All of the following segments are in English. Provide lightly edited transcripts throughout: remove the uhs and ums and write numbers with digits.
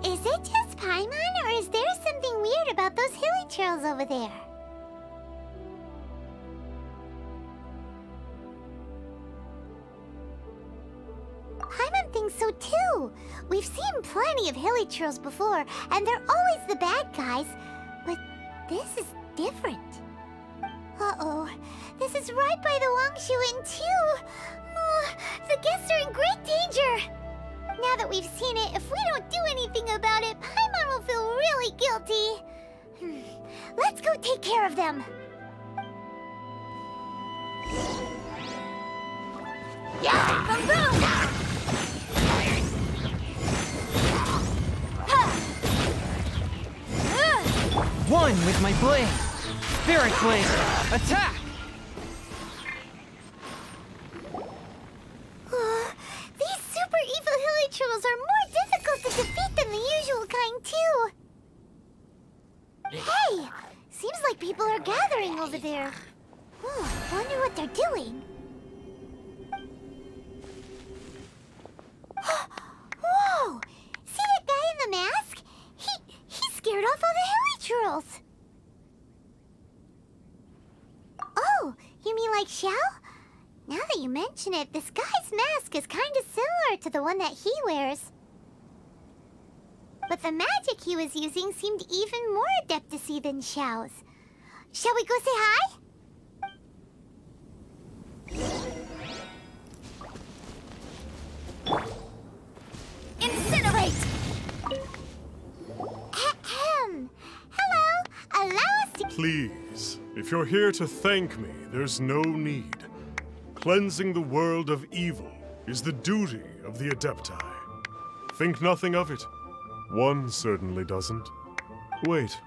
Is it just Paimon, or is there something weird about those hilly trails over there? Paimon thinks so too. We've seen plenty of hilly trails before, and they're always the bad guys. But this is different. Uh-oh. This is right by the Wangshu Inn too. The guests are in great danger. Now that we've seen it, if we don't do anything about it, Paimon will feel really guilty. Let's go take care of them. Yeah! Boom, boom! One with my blade! Spirit Blazer! Attack! These super evil hilly trolls are more difficult to defeat than the usual kind, too. Hey! Seems like people are gathering over there. Wonder what they're doing. Whoa! See that guy in the mask? He scared off all the hilly trolls. Oh, you mean like Xiao? Now that you mention it, this guy's mask is kind of similar to the one that he wears. But the magic he was using seemed even more adeptacy than Xiao's. Shall we go say hi? Incinerate! Ahem. Hello! Allow us to... Please, if you're here to thank me, there's no need. Cleansing the world of evil is the duty of the Adepti. Think nothing of it. One certainly doesn't. Wait,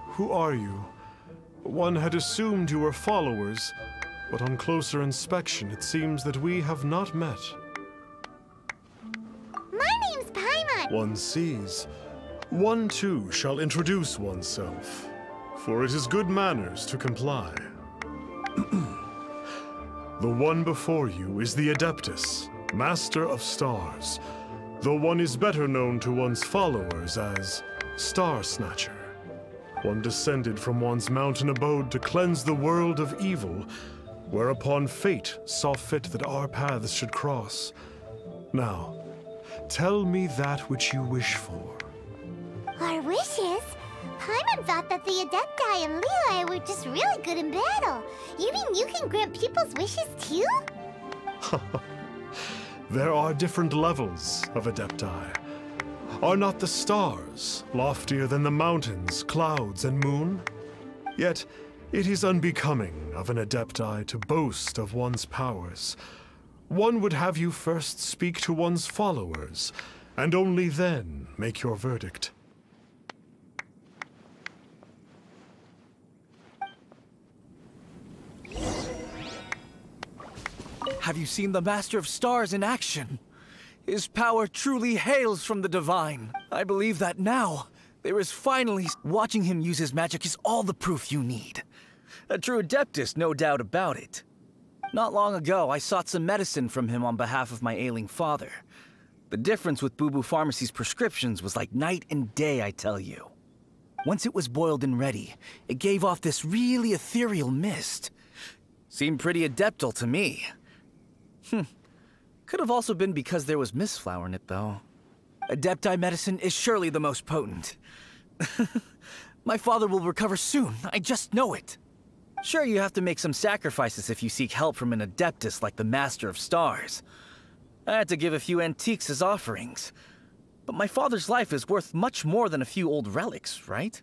who are you? One had assumed you were followers, but on closer inspection, it seems that we have not met. My name's Paimon. One sees. One too shall introduce oneself, for it is good manners to comply. The one before you is the Adeptus, Master of Stars, though one is better known to one's followers as Star Snatcher. One descended from one's mountain abode to cleanse the world of evil, whereupon fate saw fit that our paths should cross. Now, tell me that which you wish for. Our wishes? Paimon thought that the Adepti and Leela were just really good in battle. You mean you can grant people's wishes too? There are different levels of Adepti. Are not the stars loftier than the mountains, clouds, and moon? Yet, it is unbecoming of an Adepti to boast of one's powers. One would have you first speak to one's followers, and only then make your verdict. Have you seen the Master of Stars in action? His power truly hails from the divine. I believe that now, there is finally... Watching him use his magic is all the proof you need. A true Adeptus, no doubt about it. Not long ago, I sought some medicine from him on behalf of my ailing father. The difference with Boo Boo Pharmacy's prescriptions was like night and day, I tell you. Once it was boiled and ready, it gave off this really ethereal mist. Seemed pretty adeptal to me. Could have also been because there was mistflower in it, though. Adepti medicine is surely the most potent. My father will recover soon, I just know it. Sure, you have to make some sacrifices if you seek help from an Adeptus like the Master of Stars. I had to give a few antiques as offerings. But my father's life is worth much more than a few old relics, right?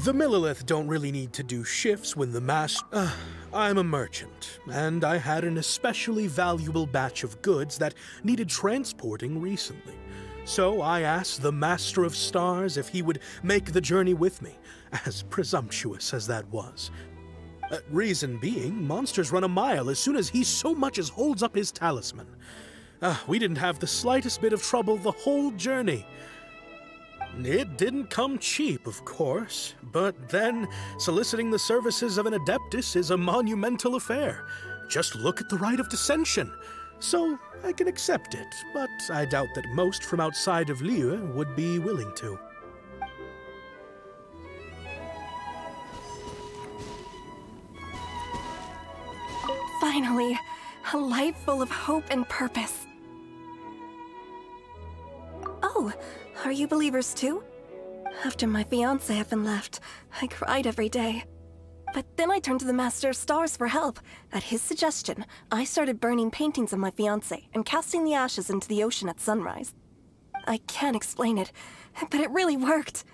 The Millilith don't really need to do shifts when the I'm a merchant, and I had an especially valuable batch of goods that needed transporting recently. So I asked the Master of Stars if he would make the journey with me, as presumptuous as that was. Reason being, monsters run a mile as soon as he so much as holds up his talisman. We didn't have the slightest bit of trouble the whole journey. It didn't come cheap, of course, but then soliciting the services of an Adeptus is a monumental affair. Just look at the Rite of Dissension. So I can accept it, but I doubt that most from outside of Liyue would be willing to. Finally, a life full of hope and purpose. Oh, are you believers too? After my fiancé had been left, I cried every day. But then I turned to the Master of Stars for help. At his suggestion, I started burning paintings of my fiancé and casting the ashes into the ocean at sunrise. I can't explain it, but it really worked.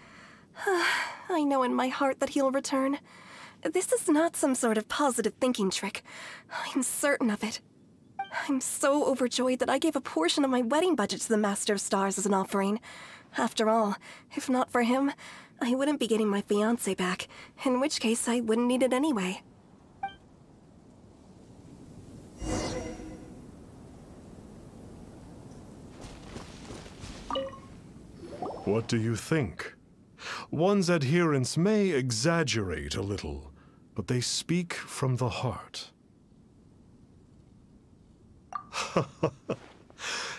I know in my heart that he'll return. This is not some sort of positive thinking trick. I'm certain of it. I'm so overjoyed that I gave a portion of my wedding budget to the Master of Stars as an offering. After all, if not for him, I wouldn't be getting my fiancé back, in which case I wouldn't need it anyway. What do you think? One's adherents may exaggerate a little, but they speak from the heart.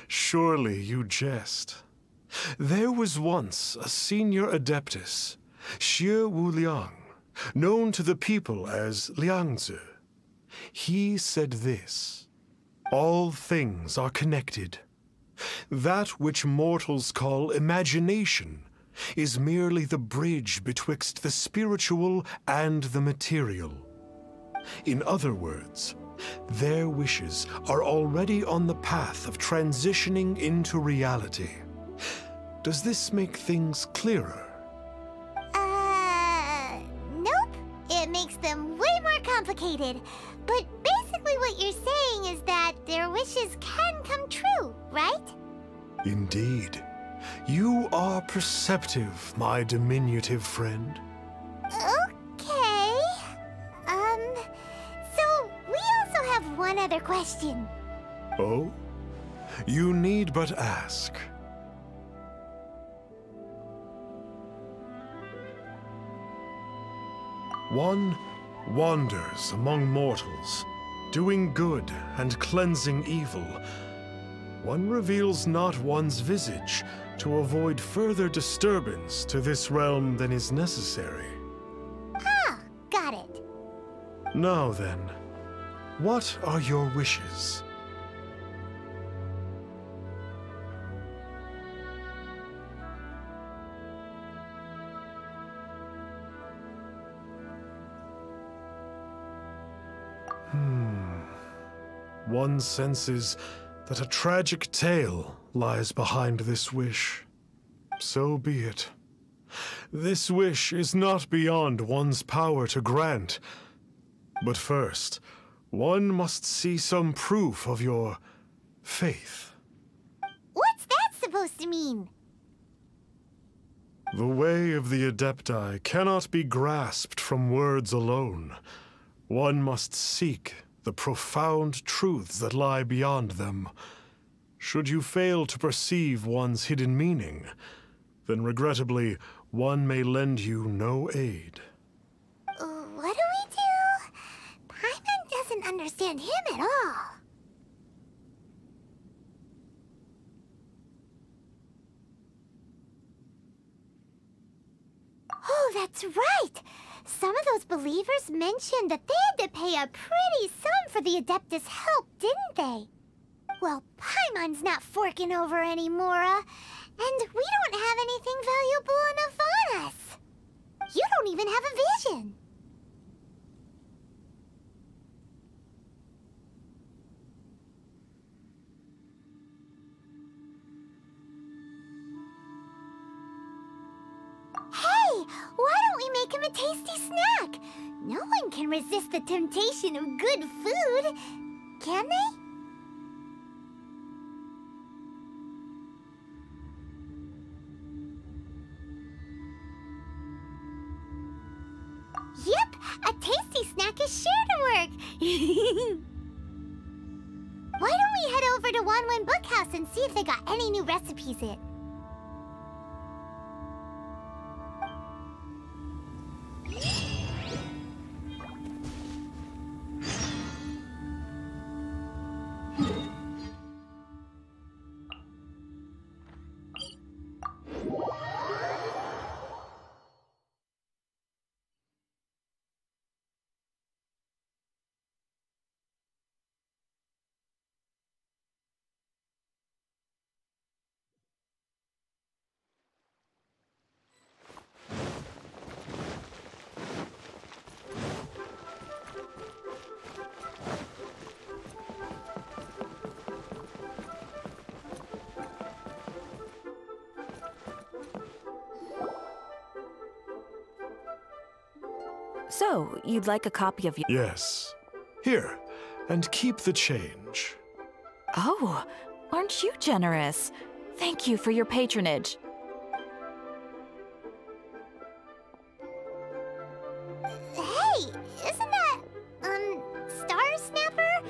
Surely you jest. There was once a senior adeptus, Xie Wuliang, known to the people as Liangzi. He said this: all things are connected. That which mortals call imagination is merely the bridge betwixt the spiritual and the material. In other words, their wishes are already on the path of transitioning into reality. Does this make things clearer? Nope. It makes them way more complicated. But basically what you're saying is that their wishes can come true, right? Indeed. You are perceptive, my diminutive friend. Okay. So we also have one other question. Oh? You need but ask. One wanders among mortals, doing good and cleansing evil. One reveals not one's visage to avoid further disturbance to this realm than is necessary. Ah, got it. Now then, what are your wishes? One senses that a tragic tale lies behind this wish. So be it. This wish is not beyond one's power to grant. But first, one must see some proof of your faith. What's that supposed to mean? The way of the Adepti cannot be grasped from words alone. One must seek the profound truths that lie beyond them. Should you fail to perceive one's hidden meaning, then regrettably, one may lend you no aid. What do we do? Paimon doesn't understand him at all. Oh, that's right! Some of those believers mentioned that they had to pay a pretty sum for the Adeptus' help, didn't they? Well, Paimon's not forking over anymore, and we don't have anything valuable enough on us. You don't even have a vision. Hey, why don't we make him a tasty snack? No one can resist the temptation of good food, can they? Yep, a tasty snack is sure to work. Why don't we head over to Wanwen Bookhouse and see if they got any new recipes in? So, you'd like a copy of... Yes. Here, and keep the change. Oh, aren't you generous? Thank you for your patronage. Hey, isn't that, Star Snapper?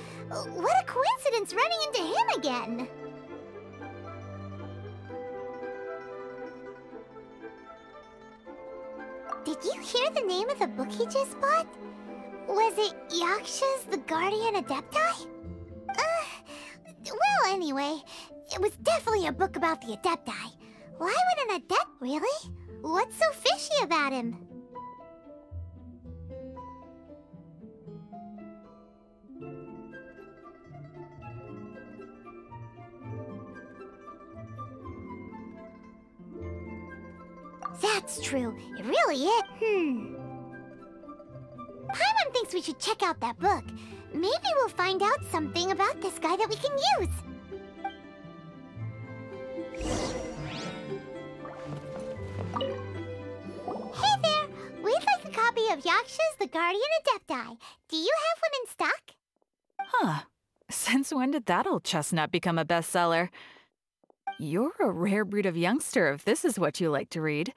What a coincidence running into him again! Did you hear the name of the book he just bought? Was it Yaksha's The Guardian Adepti? Well, anyway, it was definitely a book about the Adepti. Why would an adept... Really? What's so fishy about him? That's true. It really is. Paimon thinks we should check out that book. Maybe we'll find out something about this guy that we can use. Hey there! We'd like a copy of Yaksha's The Guardian Adepti. Do you have one in stock? Huh. Since when did that old chestnut become a bestseller? You're a rare breed of youngster if this is what you like to read.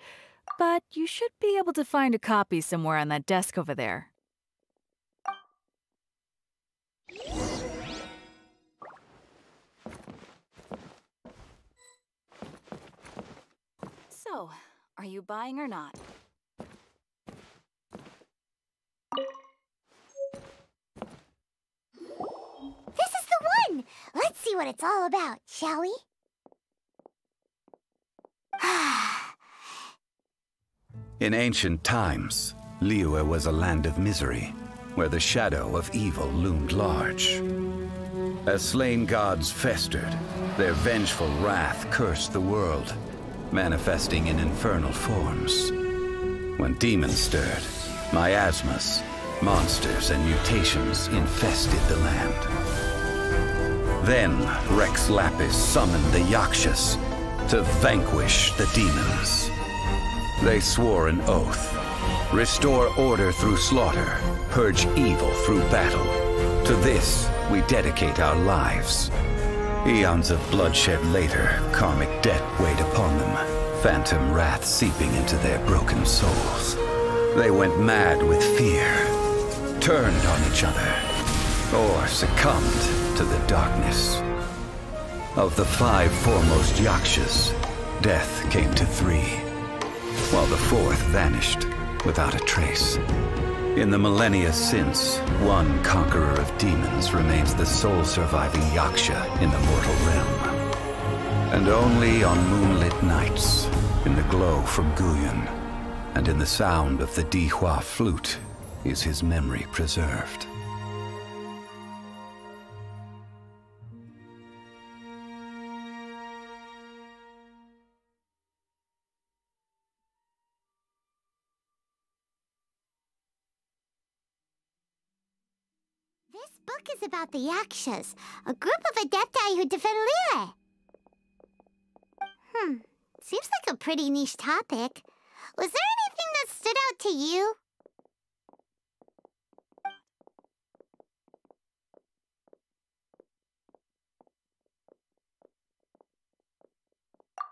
But you should be able to find a copy somewhere on that desk over there. So, are you buying or not? This is the one! Let's see what it's all about, shall we? In ancient times, Liyue was a land of misery, where the shadow of evil loomed large. As slain gods festered, their vengeful wrath cursed the world, manifesting in infernal forms. When demons stirred, miasmas, monsters, and mutations infested the land. Then Rex Lapis summoned the Yakshas to vanquish the demons. They swore an oath: restore order through slaughter, purge evil through battle. To this, we dedicate our lives. Eons of bloodshed later, karmic debt weighed upon them, phantom wrath seeping into their broken souls. They went mad with fear, turned on each other, or succumbed to the darkness. Of the 5 foremost Yakshas, death came to 3, while the 4th vanished without a trace. In the millennia since, one conqueror of demons remains the sole surviving Yaksha in the mortal realm. And only on moonlit nights, in the glow from Guyun, and in the sound of the Dihua flute, is his memory preserved. This book is about the Yakshas, a group of Adepti who defend Liyue. Seems like a pretty niche topic. Was there anything that stood out to you?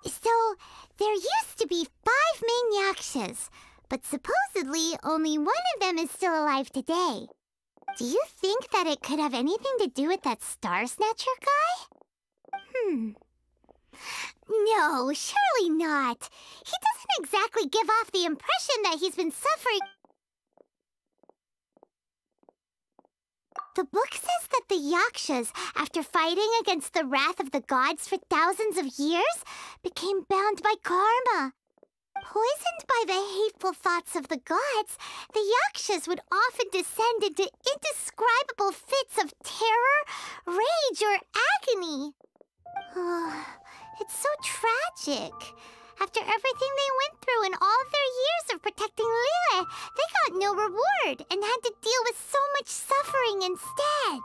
So, there used to be 5 main Yakshas, but supposedly only one of them is still alive today. Do you think that it could have anything to do with that Star Snatcher guy? No, surely not. He doesn't exactly give off the impression that he's been suffering. The book says that the Yakshas, after fighting against the wrath of the gods for thousands of years, became bound by karma. Poisoned by the hateful thoughts of the gods, the Yakshas would often descend into indescribable fits of terror, rage, or agony. It's so tragic. After everything they went through in all of their years of protecting Liyue, they got no reward and had to deal with so much suffering instead.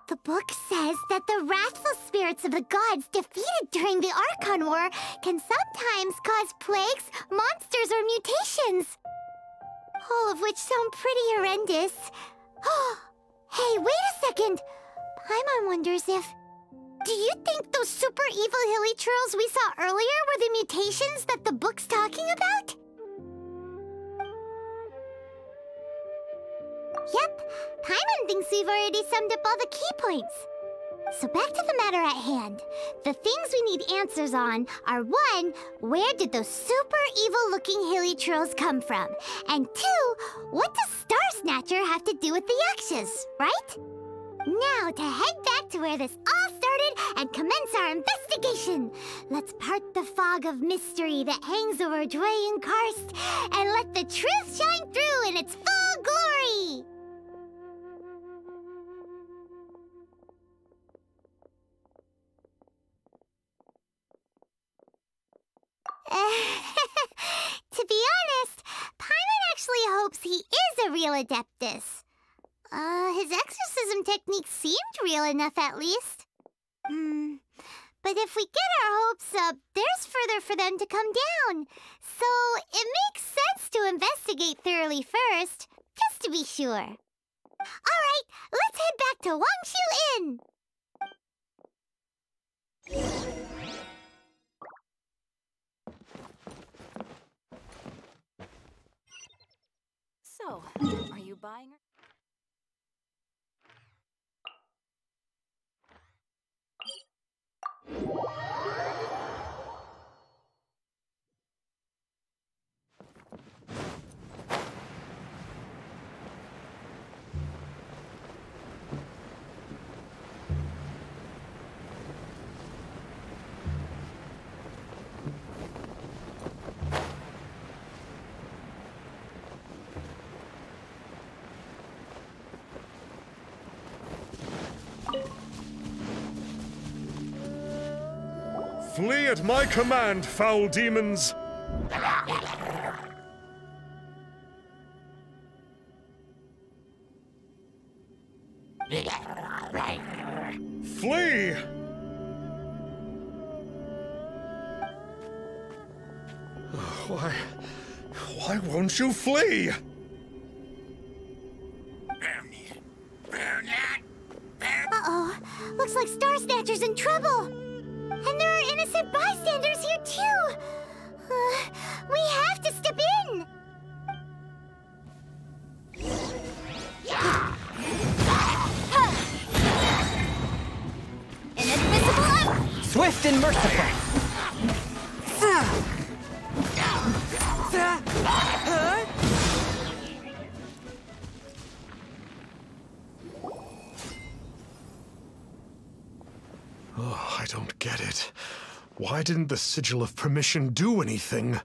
The book says that the wrathful spirits of the gods defeated during the Archon War can sometimes cause plagues, monsters, or mutations. All of which sound pretty horrendous. Hey, wait a second! Paimon wonders if... Do you think those super evil hilly churls we saw earlier were the mutations that the book's talking about? Yep, Paimon thinks we've already summed up all the key points. So back to the matter at hand. The things we need answers on are 1, where did those super evil-looking hilly churls come from? And 2, what does Star Snatcher have to do with the Yakshas, right? Now to head back to where this all started and commence our investigation. Let's part the fog of mystery that hangs over Dwayne Karst and let the truth shine through in its full glory. To be honest, Paimon actually hopes he is a real Adeptus. His exorcism techniques seemed real enough at least. But if we get our hopes up, there's further for them to come down. So it makes sense to investigate thoroughly first, just to be sure. Alright, let's head back to Wangshu Inn! So, are you buying her? Flee at my command, foul demons! Flee! Why won't you flee? Uh-oh, looks like Star Snatcher's in trouble. And there are innocent bystanders here too. We have to step in. Inadmissible! Swift and merciful! Oh, I don't get it. Why didn't the Sigil of Permission do anything?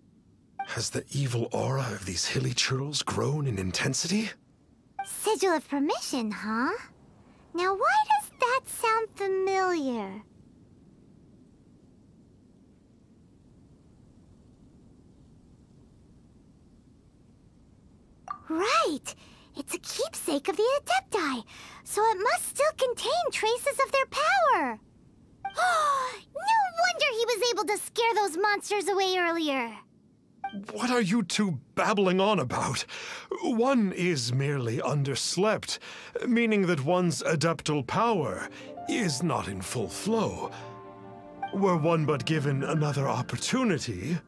Has the evil aura of these hilly churls grown in intensity? Sigil of Permission, huh? Now why does that sound familiar? Right! It's a keepsake of the Adepti, so it must still contain traces of their power. No wonder he was able to scare those monsters away earlier. What are you two babbling on about? One is merely underslept, meaning that one's adeptal power is not in full flow. Were one but given another opportunity...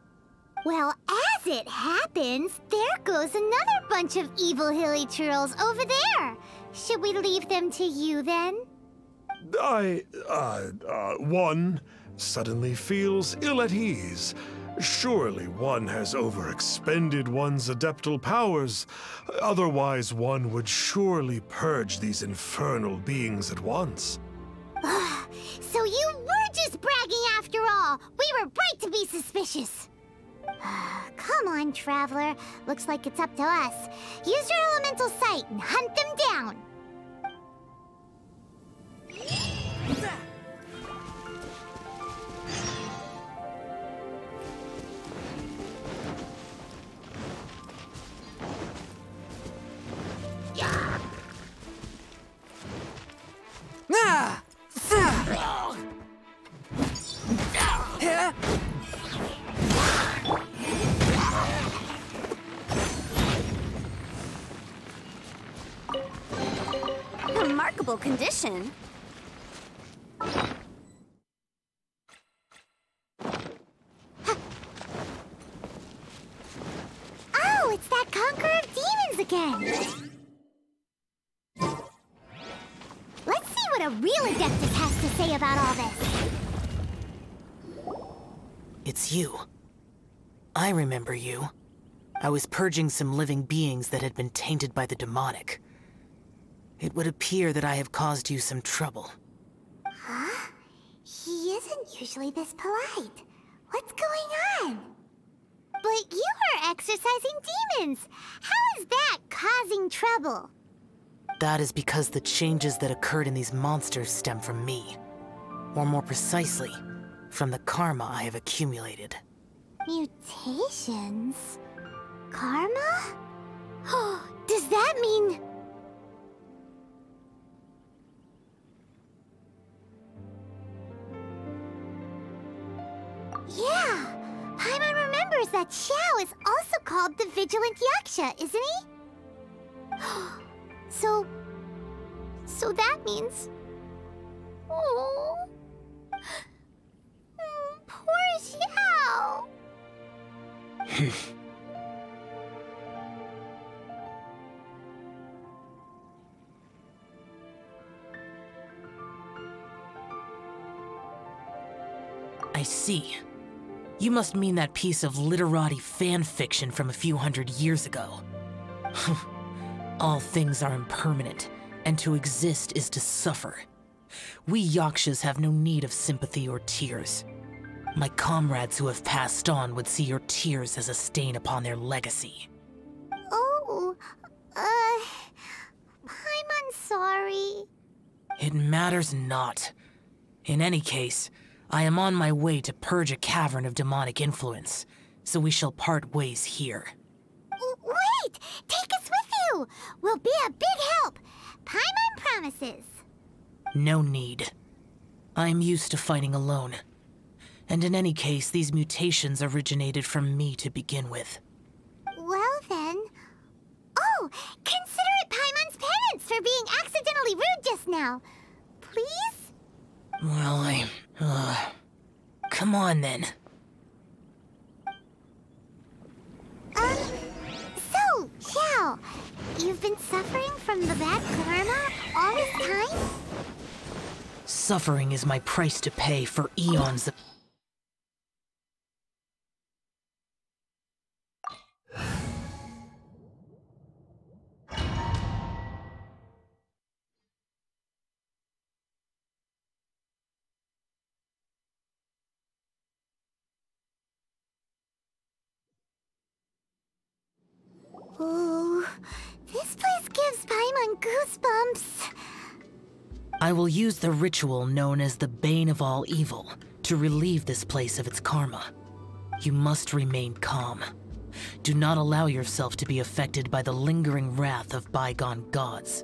Well, as it happens, there goes another bunch of evil hilly churls over there. Should we leave them to you, then? One suddenly feels ill at ease. Surely one has overexpended one's adeptal powers. Otherwise, one would surely purge these infernal beings at once. So you were just bragging after all. We were right to be suspicious. Come on, Traveler. Looks like it's up to us. Use your elemental sight and hunt them down. reasonable condition. Oh, it's that Conqueror of Demons again! Let's see what a real Adeptus has to say about all this. It's you. I remember you. I was purging some living beings that had been tainted by the demonic. It would appear that I have caused you some trouble. Huh? He isn't usually this polite. What's going on? But you are exorcising demons! How is that causing trouble? That is because the changes that occurred in these monsters stem from me. Or more precisely, from the karma I have accumulated. Mutations? Karma? Does that mean... Yeah! Paimon remembers that Xiao is also called the Vigilant Yaksha, isn't he? So that means... Oh... Poor Xiao! I see. You must mean that piece of literati fan fiction from a few hundred years ago. All things are impermanent, and to exist is to suffer. We Yakshas have no need of sympathy or tears. My comrades who have passed on would see your tears as a stain upon their legacy. Oh, I'm sorry. It matters not. In any case, I am on my way to purge a cavern of demonic influence, so we shall part ways here. Wait! Take us with you! We'll be a big help! Paimon promises. No need. I am used to fighting alone. And in any case, these mutations originated from me to begin with. Well then... Oh! Consider it Paimon's penance for being accidentally rude just now. Please? Well, come on then. So, Xiao, you've been suffering from the bad karma all this time? Suffering is my price to pay for eons of... Ooh, this place gives Paimon goosebumps. I will use the ritual known as the Bane of All Evil to relieve this place of its karma. You must remain calm. Do not allow yourself to be affected by the lingering wrath of bygone gods.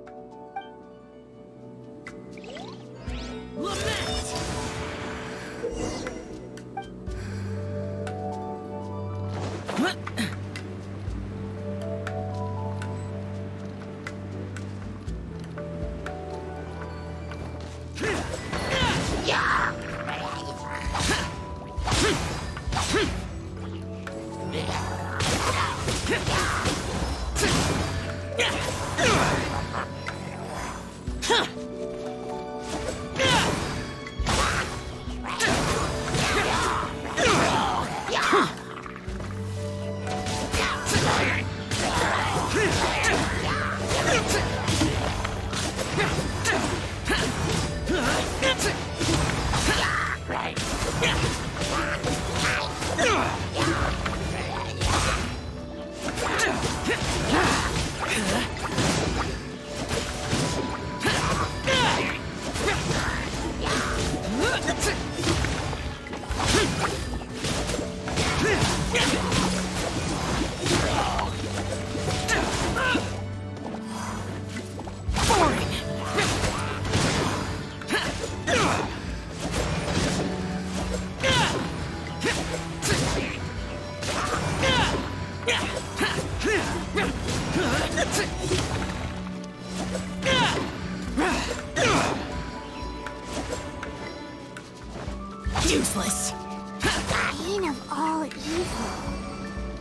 easy.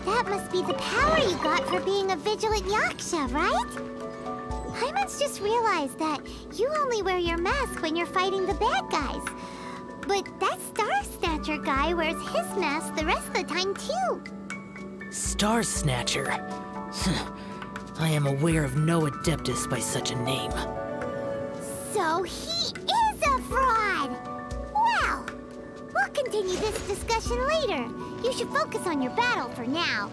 That must be the power you got for being a vigilant yaksha, right? Paimon's just realized that you only wear your mask when you're fighting the bad guys. But that Star Snatcher guy wears his mask the rest of the time, too. Star Snatcher? I am aware of no Adeptus by such a name. So he is a fraud! Well, we'll continue this discussion later. You should focus on your battle for now.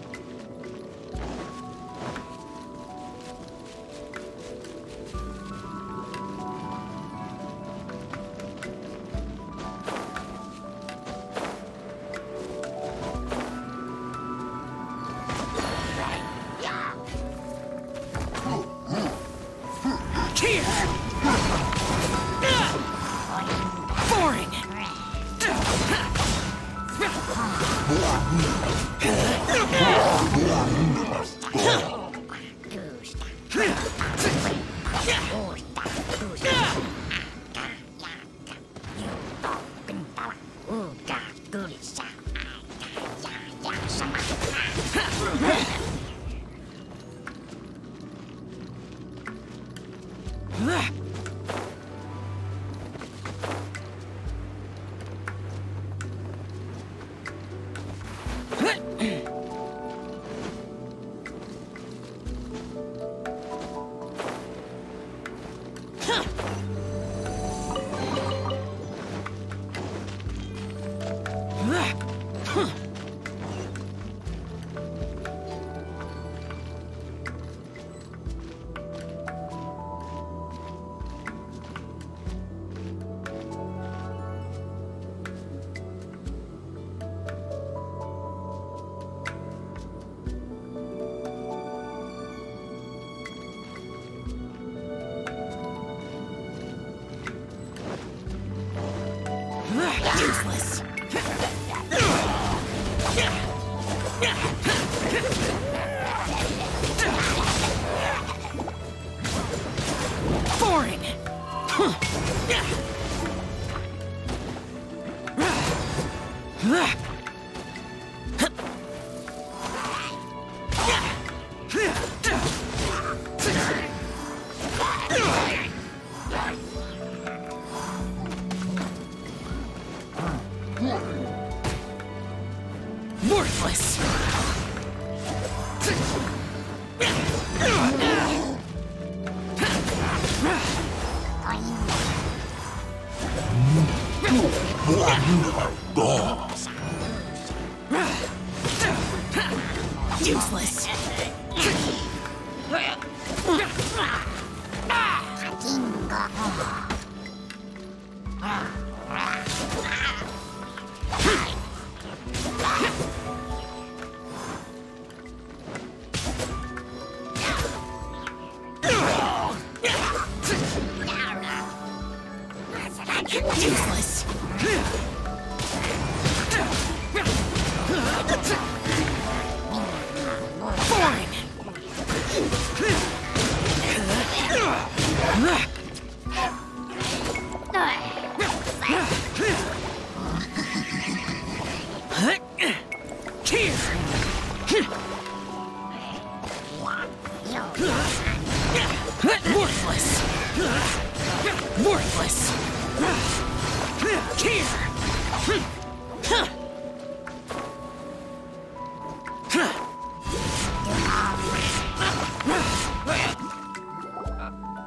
Useless. Boring. Worthless. Useless. Useless. Boring. Worthless. Worthless.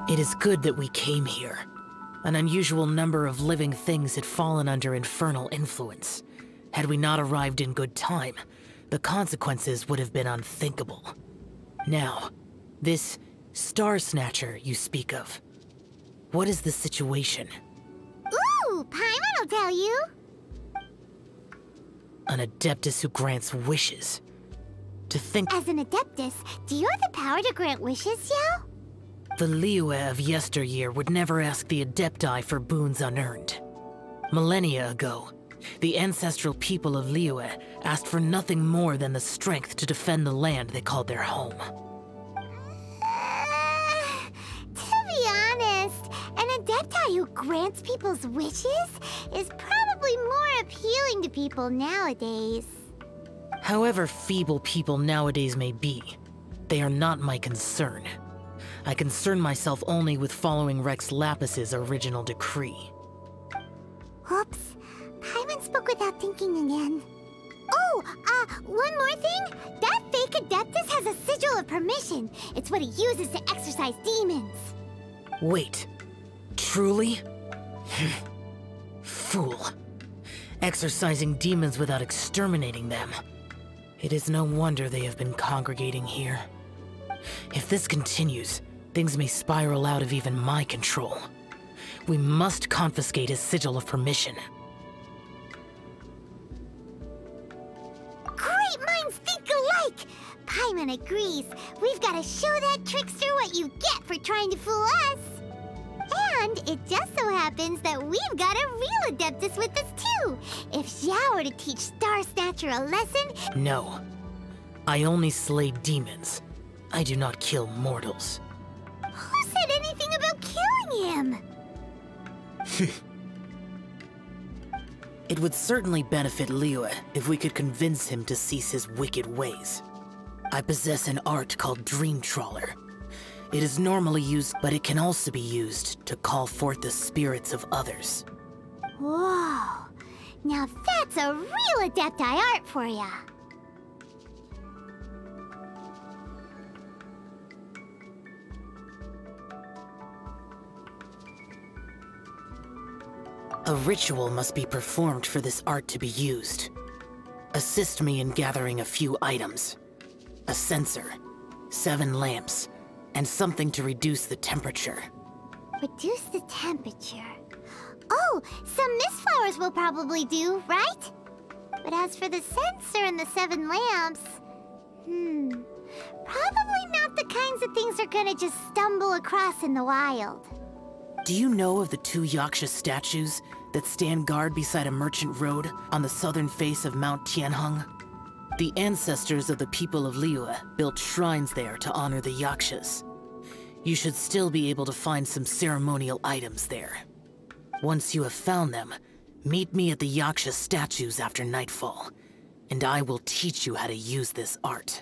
It is good that we came here. An unusual number of living things had fallen under infernal influence. Had we not arrived in good time, the consequences would have been unthinkable. Now, this Star Snatcher you speak of, what is the situation? Ooh, Paimon will tell you. An Adeptus who grants wishes. To think— As an Adeptus, do you have the power to grant wishes, Yao? The Liyue of yesteryear would never ask the Adepti for boons unearned. Millennia ago, the ancestral people of Liyue asked for nothing more than the strength to defend the land they called their home. To be honest, an Adepti who grants people's wishes is probably more appealing to people nowadays. However feeble people nowadays may be, they are not my concern. I concern myself only with following Rex Lapis's original decree. Oops. Paimon spoke without thinking again. Oh, one more thing. That fake Adeptus has a sigil of permission. It's what he uses to exorcise demons. Wait. Truly? Fool. Exorcising demons without exterminating them. It is no wonder they have been congregating here. If this continues, things may spiral out of even my control. We must confiscate his sigil of permission. Great minds think alike! Paimon agrees. We've got to show that trickster what you get for trying to fool us. And it just so happens that we've got a real Adeptus with us too. If Xiao were to teach Star Snatcher a lesson... No. I only slay demons. I do not kill mortals. Who said anything about killing him? It would certainly benefit Liyue if we could convince him to cease his wicked ways. I possess an art called Dream Trawler. It is normally used, but it can also be used to call forth the spirits of others. Whoa. Now that's a real Adepti art for ya. A ritual must be performed for this art to be used. Assist me in gathering a few items. A censer, 7 lamps, and something to reduce the temperature. Reduce the temperature. Oh, some mist flowers will probably do, right? But as for the censer and the 7 lamps... probably not the kinds of things they're gonna just stumble across in the wild. Do you know of the 2 Yaksha statues that stand guard beside a merchant road on the southern face of Mount Tianheng? The ancestors of the people of Liyue built shrines there to honor the Yakshas. You should still be able to find some ceremonial items there. Once you have found them, meet me at the Yaksha statues after nightfall, and I will teach you how to use this art.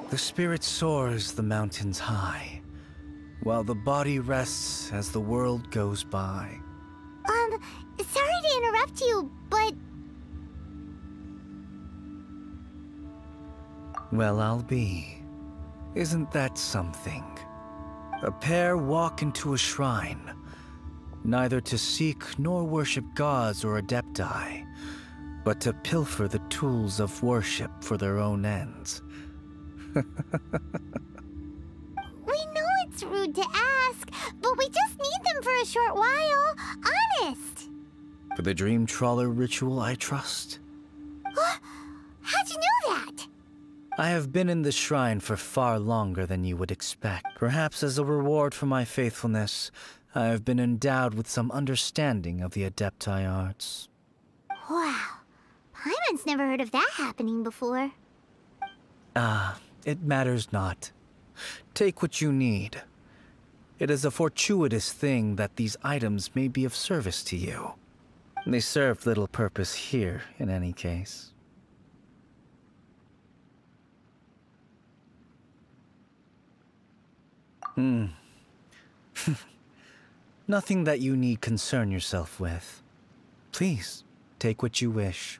The spirit soars the mountains high, while the body rests as the world goes by. Sorry to interrupt you, but... Well, I'll be. Isn't that something? A pair walk into a shrine, neither to seek nor worship gods or adepti, but to pilfer the tools of worship for their own ends. We know it's rude to ask, but we just need them for a short while. Honest. For the Dream Trawler ritual, I trust. How'd you know that? I have been in the shrine for far longer than you would expect. Perhaps as a reward for my faithfulness, I have been endowed with some understanding of the Adepti arts. Wow. Paimon's never heard of that happening before. It matters not. Take what you need. It is a fortuitous thing that these items may be of service to you. They serve little purpose here, in any case. Nothing that you need concern yourself with. Please, take what you wish.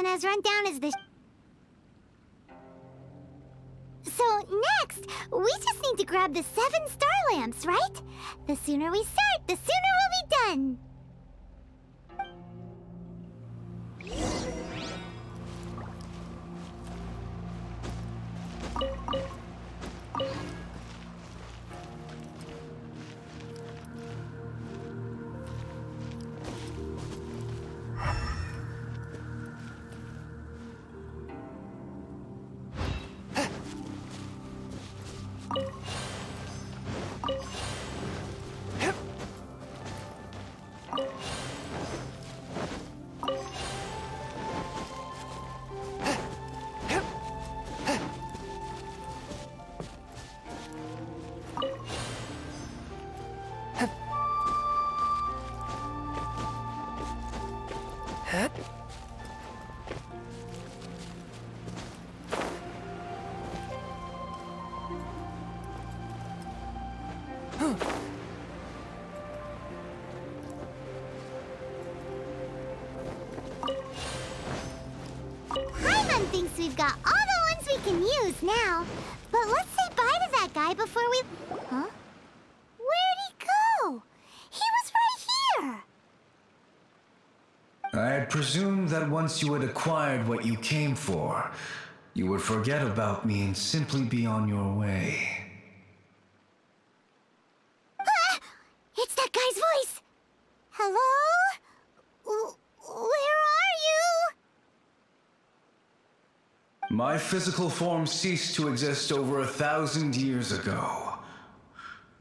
As run down as this. So next, we just need to grab the 7 star lamps, right? The sooner we start, the sooner we'll be done. Paimon thinks we've got all the ones we can use now. But let's say bye to that guy before we... Huh? Where'd he go? He was right here! I had presumed that once you had acquired what you came for, you would forget about me and simply be on your way. Ah! It's that guy's voice! Hello? Where are you? My physical form ceased to exist over 1,000 years ago.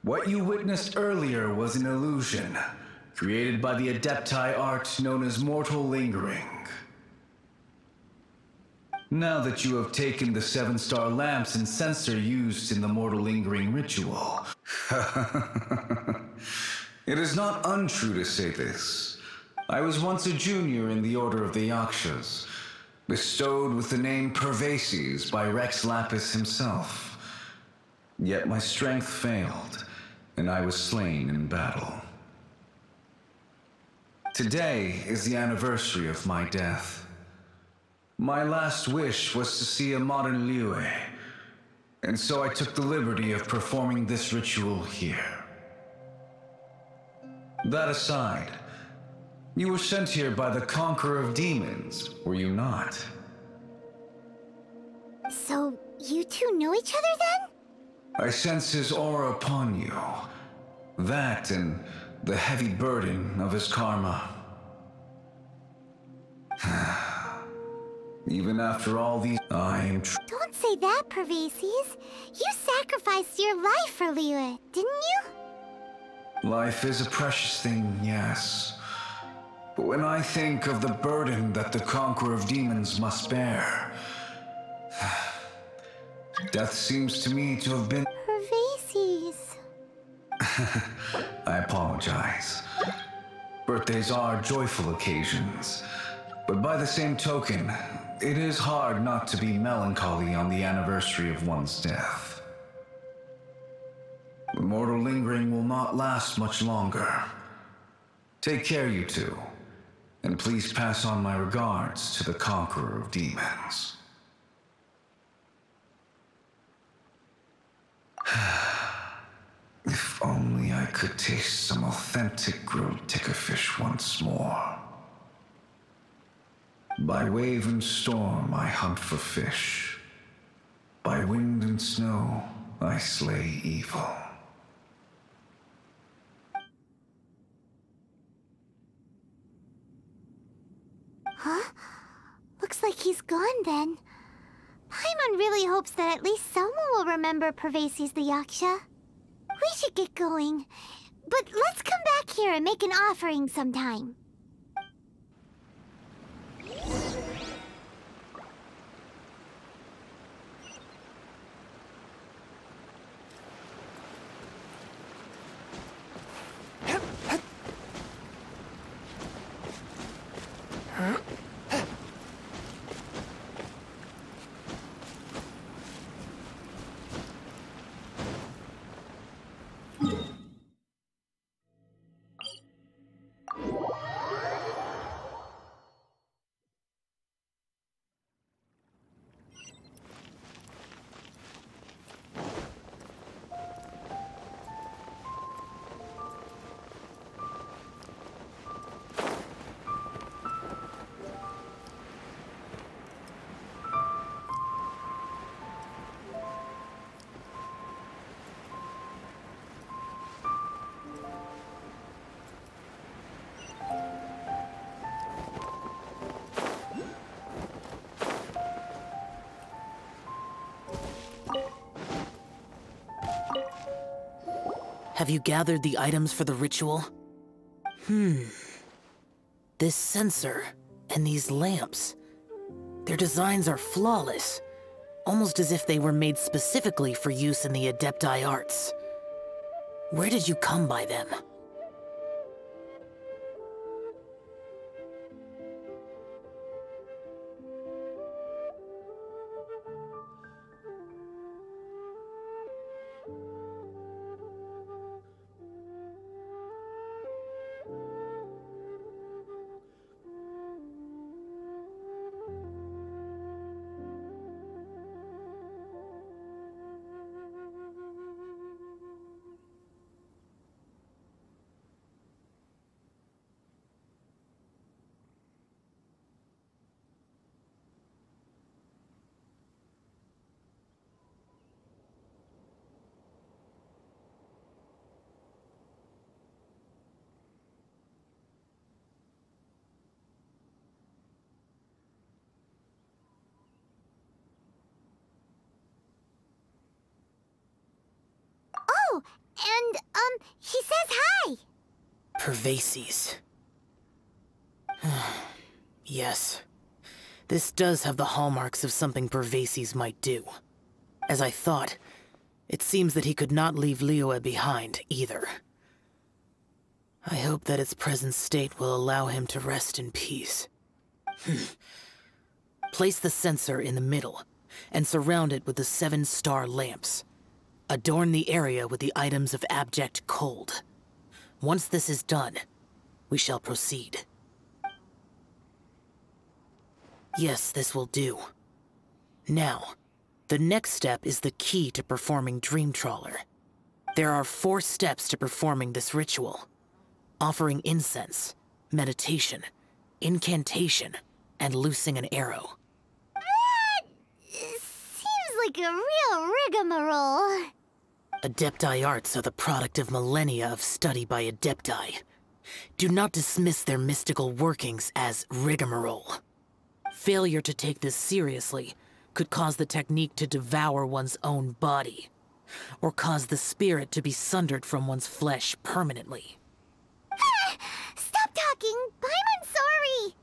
What you witnessed earlier was an illusion, created by the Adepti art known as mortal lingering. Now that you have taken the 7-star lamps and censer used in the mortal lingering ritual, it is not untrue to say this. I was once a junior in the Order of the Yakshas, bestowed with the name Pervases by Rex Lapis himself. Yet my strength failed, and I was slain in battle. Today is the anniversary of my death. My last wish was to see a modern Liyue, and so I took the liberty of performing this ritual here. That aside, you were sent here by the Conqueror of Demons, were you not? So, you two know each other then? I sense his aura upon you. That and the heavy burden of his karma. Even after all these, I am Don't say that, Pervases. You sacrificed your life for Liyue, didn't you? Life is a precious thing, yes. But when I think of the burden that the Conqueror of Demons must bear, death seems to me to have been... Pervases. I apologize. Birthdays are joyful occasions, but by the same token, it is hard not to be melancholy on the anniversary of one's death. The mortal lingering will not last much longer. Take care, you two, and please pass on my regards to the Conqueror of Demons. If only I could taste some authentic grilled tickerfish once more. By wave and storm I hunt for fish. By wind and snow I slay evil. Huh? Looks like he's gone then. Paimon really hopes that at least someone will remember Pervases the Yaksha. We should get going. But let's come back here and make an offering sometime. Have you gathered the items for the ritual? This sensor and these lamps. Their designs are flawless, almost as if they were made specifically for use in the Adepti arts. Where did you come by them? Oh, and, he says hi! Pervases. Yes. This does have the hallmarks of something Pervases might do. As I thought, it seems that he could not leave Liyue behind, either. I hope that its present state will allow him to rest in peace. Place the sensor in the middle, and surround it with the 7-star lamps. Adorn the area with the items of abject cold. Once this is done, we shall proceed. Yes, this will do. Now, the next step is the key to performing Dream Trawler. There are 4 steps to performing this ritual. Offering incense, meditation, incantation, and loosing an arrow. That seems like a real rigmarole. Adepti arts are the product of millennia of study by Adepti. Do not dismiss their mystical workings as rigmarole. Failure to take this seriously could cause the technique to devour one's own body, or cause the spirit to be sundered from one's flesh permanently. Stop talking! I'm sorry!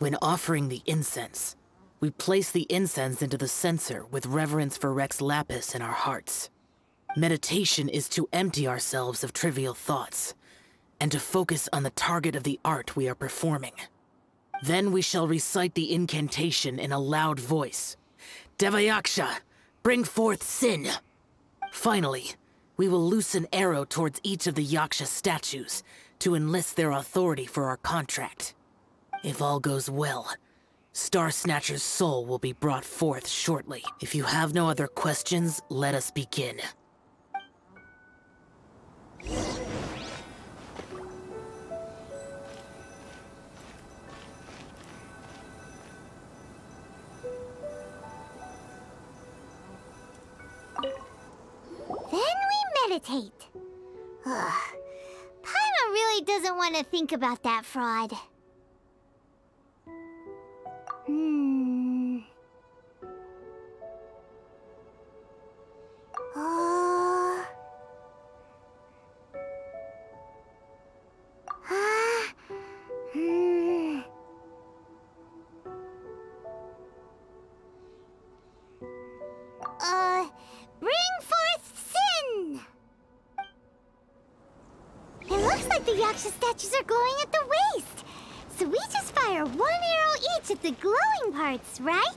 When offering the incense, we place the incense into the censer with reverence for Rex Lapis in our hearts. Meditation is to empty ourselves of trivial thoughts, and to focus on the target of the art we are performing. Then we shall recite the incantation in a loud voice. Devayaksha, bring forth sin! Finally, we will loose an arrow towards each of the Yaksha statues to enlist their authority for our contract. If all goes well, Star Snatcher's soul will be brought forth shortly. If you have no other questions, let us begin. Then we meditate. Ugh. Paimon really doesn't want to think about that fraud. Looks like the Yaksha statues are glowing at the waist. So we just fire one arrow each at the glowing parts, right?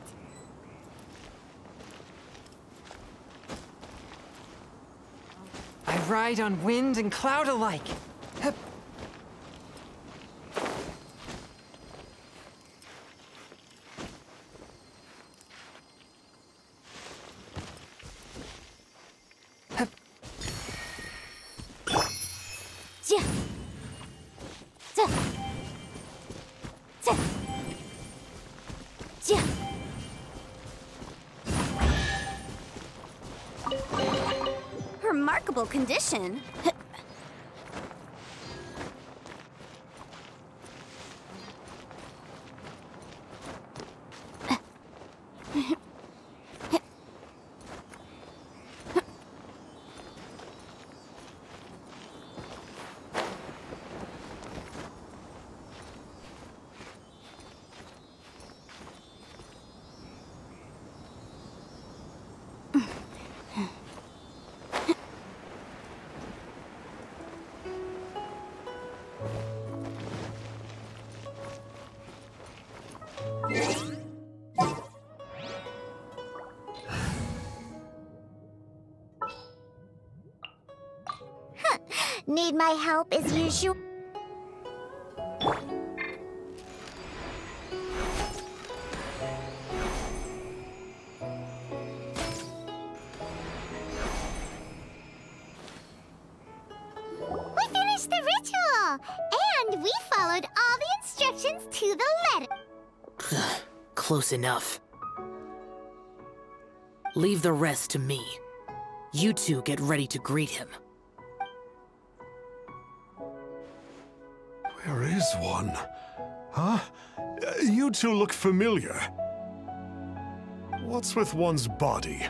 I ride on wind and cloud alike. Hup. Hup. Ja. Ja. Ja. Ja. Remarkable condition. Need my help as usual? We finished the ritual! And we followed all the instructions to the letter. Close enough. Leave the rest to me. You two get ready to greet him. Where is one? Huh? You two look familiar. What's with one's body?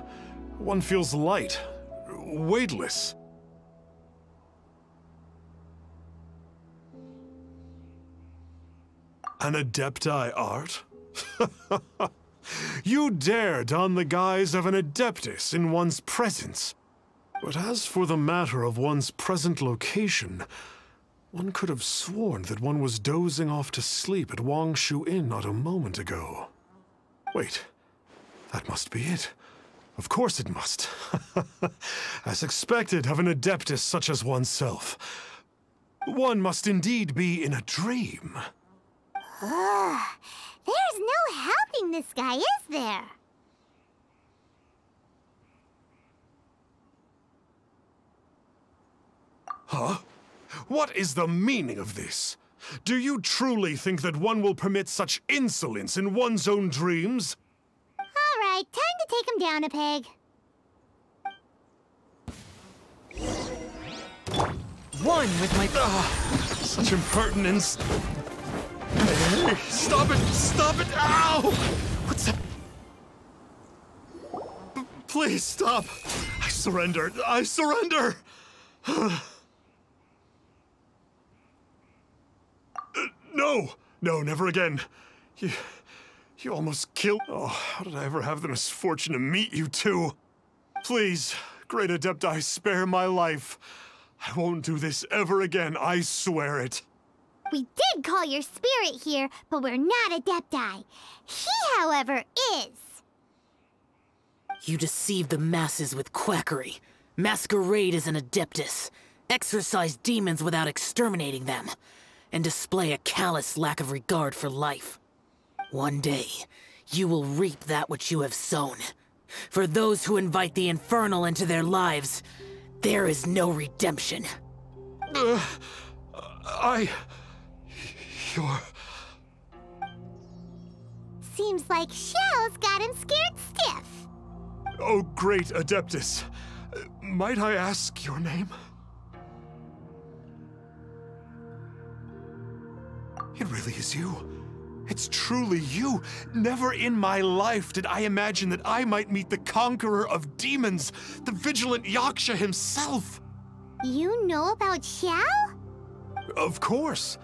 One feels light, weightless. An Adepti art? You dare don the guise of an Adeptus in one's presence. But as for the matter of one's present location, one could have sworn that one was dozing off to sleep at Wangshu Inn not a moment ago. Wait, that must be it. Of course it must. As expected of an Adeptus such as oneself. One must indeed be in a dream. There's no helping this guy, is there? Huh? What is the meaning of this? Do you truly think that one will permit such insolence in one's own dreams? All right, time to take him down a peg. One with my... Such impertinence. Hey, stop it! Stop it! Ow! What's that? Please stop! I surrender! I surrender! No! No, never again. You almost killed... Oh, how did I ever have the misfortune to meet you two? Please, great Adepti, spare my life. I won't do this ever again, I swear it. We did call your spirit here, but we're not Adepti. He, however, is. You deceive the masses with quackery, masquerade as an Adeptus, exorcise demons without exterminating them, and display a callous lack of regard for life. One day, you will reap that which you have sown. For those who invite the infernal into their lives, there is no redemption. You're... Seems like Xiao's got him scared stiff. Oh, great Adeptus. Might I ask your name? It really is you. It's truly you. Never in my life did I imagine that I might meet the conqueror of demons, the vigilant Yaksha himself. You know about Xiao? Of course.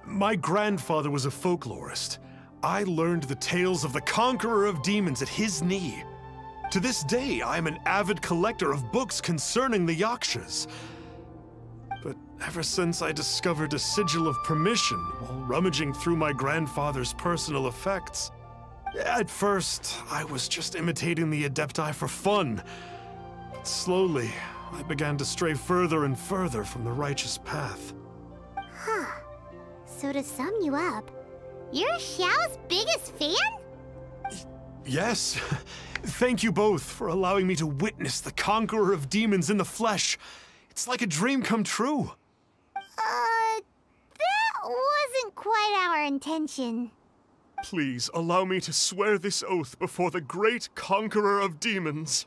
My grandfather was a folklorist. I learned the tales of the conqueror of demons at his knee. To this day, I am an avid collector of books concerning the Yakshas. but ever since I discovered a sigil of permission while rummaging through my grandfather's personal effects, at first I was just imitating the Adepti for fun. But slowly, I began to stray further and further from the righteous path. Huh. So to sum you up, you're Xiao's biggest fan? Yes. Thank you both for allowing me to witness the conqueror of demons in the flesh. It's like a dream come true. That wasn't quite our intention. Please allow me to swear this oath before the great conqueror of demons.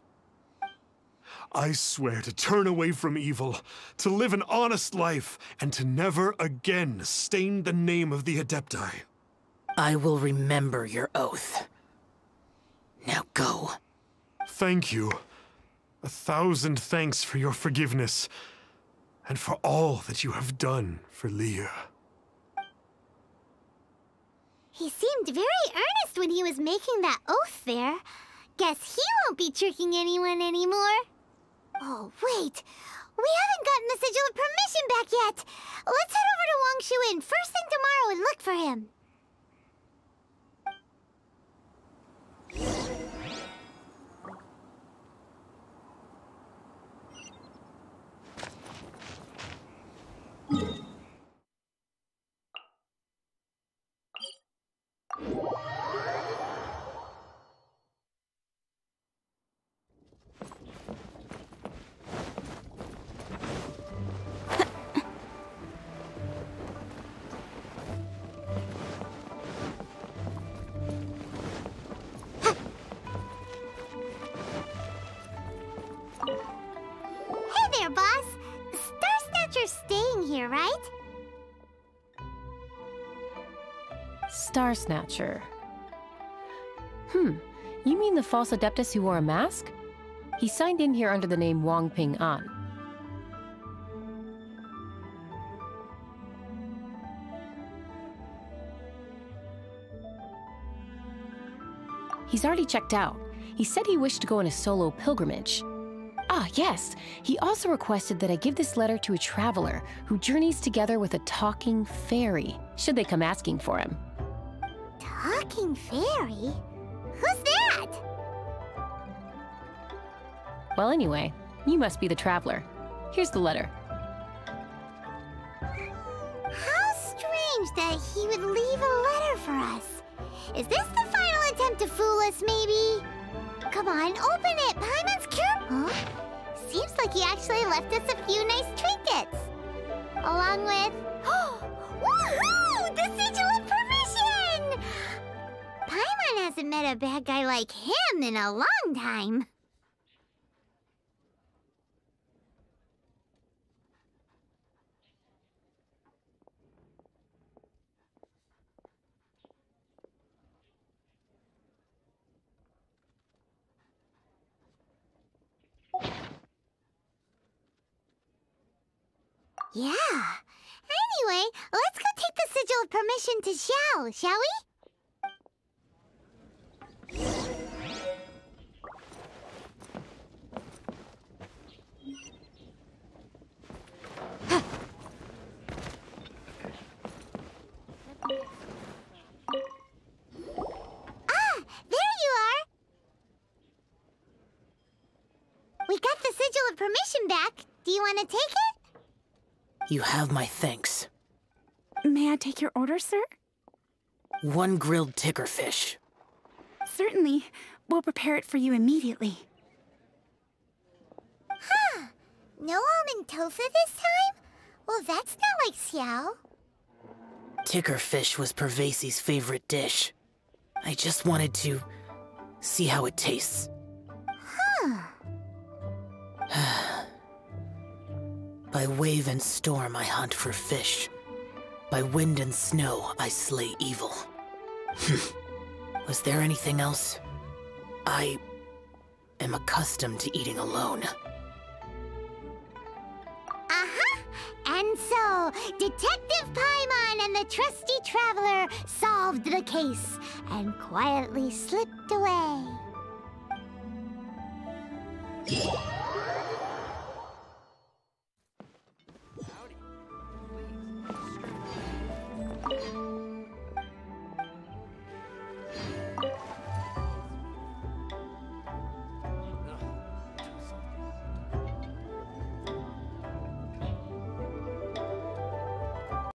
I swear to turn away from evil, to live an honest life, and to never again stain the name of the Adepti. I will remember your oath. Now go. Thank you. 1,000 thanks for your forgiveness, and for all that you have done for Leah. He seemed very earnest when he was making that oath there. Guess he won't be tricking anyone anymore. Oh, wait. We haven't gotten the Sigil of Permission back yet. Let's head over to Wangshu Inn first thing tomorrow and look for him. Hey there, boss. Star Snatcher's staying here, right? Star Snatcher. You mean the false Adeptus who wore a mask? He signed in here under the name Wang Ping An. He's already checked out. He said he wished to go on a solo pilgrimage. Ah, yes. He also requested that I give this letter to a traveler who journeys together with a talking fairy, should they come asking for him. Talking fairy? Who's that? Well, anyway, you must be the traveler. Here's the letter. How strange that he would leave a letter for us. Is this the final attempt to fool us, maybe? Come on, open it! Paimon's cure... Huh? Seems like he actually left us a few nice trinkets. Along with... Woohoo! The Sigil of Permission! Paimon hasn't met a bad guy like him in a long time. Yeah. Anyway, let's go take the Sigil of Permission to Xiao, shall we? There you are! We got the Sigil of Permission back. Do you want to take it? You have my thanks. May I take your order, sir? 1 grilled ticker fish. Certainly. We'll prepare it for you immediately. Huh. No almond tofu this time? Well, that's not like Xiao. Ticker fish was Pervasi's favorite dish. I just wanted to see how it tastes. Huh. By wave and storm I hunt for fish. By wind and snow I slay evil. Was there anything else? I am accustomed to eating alone. Uh-huh. And so, Detective Paimon and the trusty traveler solved the case and quietly slipped away.